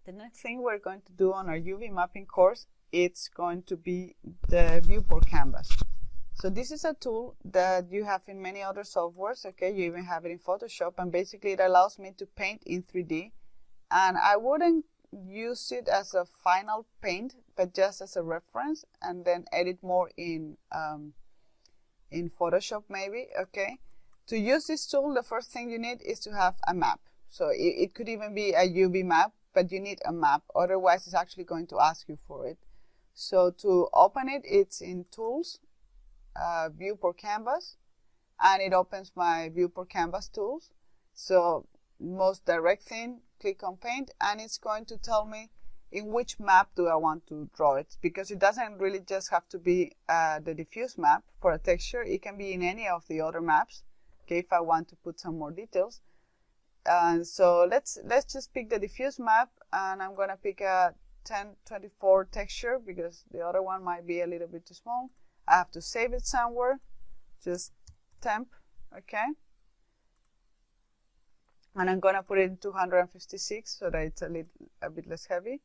The next thing we're going to do on our UV mapping course, it's going to be the Viewport Canvas. So this is a tool that you have in many other softwares, okay? You even have it in Photoshop, and basically it allows me to paint in 3D. And I wouldn't use it as a final paint, but just as a reference, and then edit more in Photoshop maybe, okay? To use this tool, the first thing you need is to have a map. So it could even be a UV map, but you need a map, otherwise it's actually going to ask you for it. So to open it, it's in Tools, Viewport Canvas, and it opens my Viewport Canvas tools. So most direct thing, click on Paint, and it's going to tell me in which map do I want to draw it, because it doesn't really just have to be the diffuse map for a texture. It can be in any of the other maps, okay, if I want to put some more details. And so let's just pick the diffuse map, and I'm going to pick a 1024 texture because the other one might be a little bit too small. I have to save it somewhere, just temp, okay? And I'm going to put it in 256 so that it's a bit less heavy.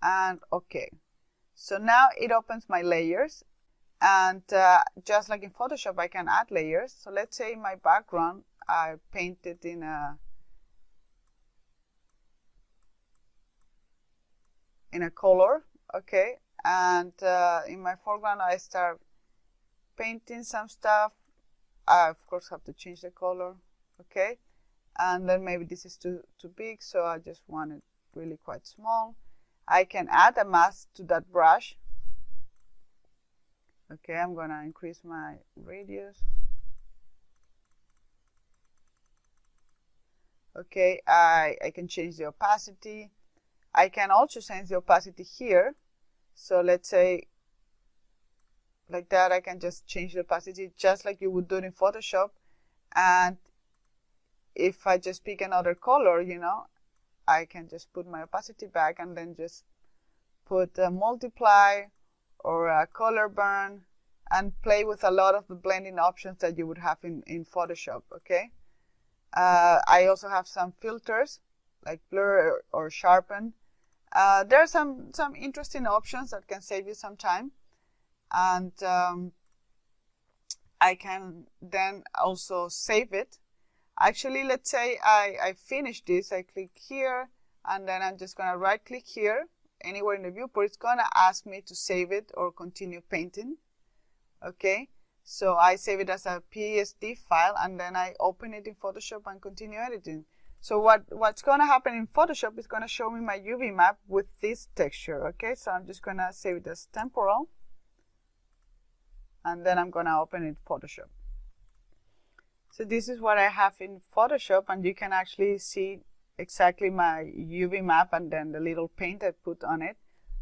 And okay, so now it opens my layers, and just like in Photoshop, I can add layers. So let's say my background, I painted in a color, okay, and in my foreground I start painting some stuff. I of course have to change the color, okay, and then maybe this is too big, so I just want it really quite small. I can add a mask to that brush, okay. I'm gonna increase my radius, okay. I can change the opacity. I can also change the opacity here. So let's say like that, I can just change the opacity just like you would do it in Photoshop. And if I just pick another color, you know, I can just put my opacity back and then just put a multiply or a color burn and play with a lot of the blending options that you would have in Photoshop, okay? I also have some filters like blur or sharpen. There are some interesting options that can save you some time, and I can then also save it. Actually, let's say I finish this, I click here, and then I'm just going to right click here, anywhere in the viewport. It's going to ask me to save it or continue painting, okay? So I save it as a PSD file, and then I open it in Photoshop and continue editing. So what's going to happen in Photoshop is going to show me my UV map with this texture, okay? So I'm just going to save it as temporal, and then I'm going to open it in Photoshop. So this is what I have in Photoshop, and you can actually see exactly my UV map and then the little paint I put on it.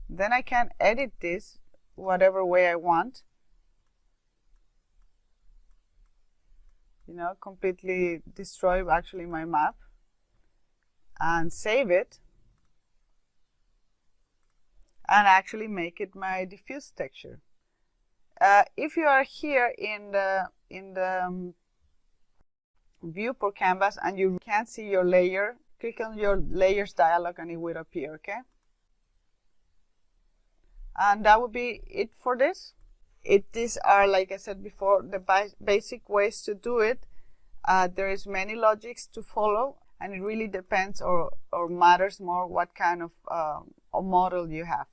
Then I can edit this whatever way I want. You know, completely destroy actually my map, and save it, and actually make it my diffuse texture. If you are here in the Viewport Canvas and you can't see your layer, click on your layers dialog and it will appear, okay? And that would be it for this. These are, like I said before, the basic ways to do it. There is many logics to follow, and it really depends or matters more what kind of model you have.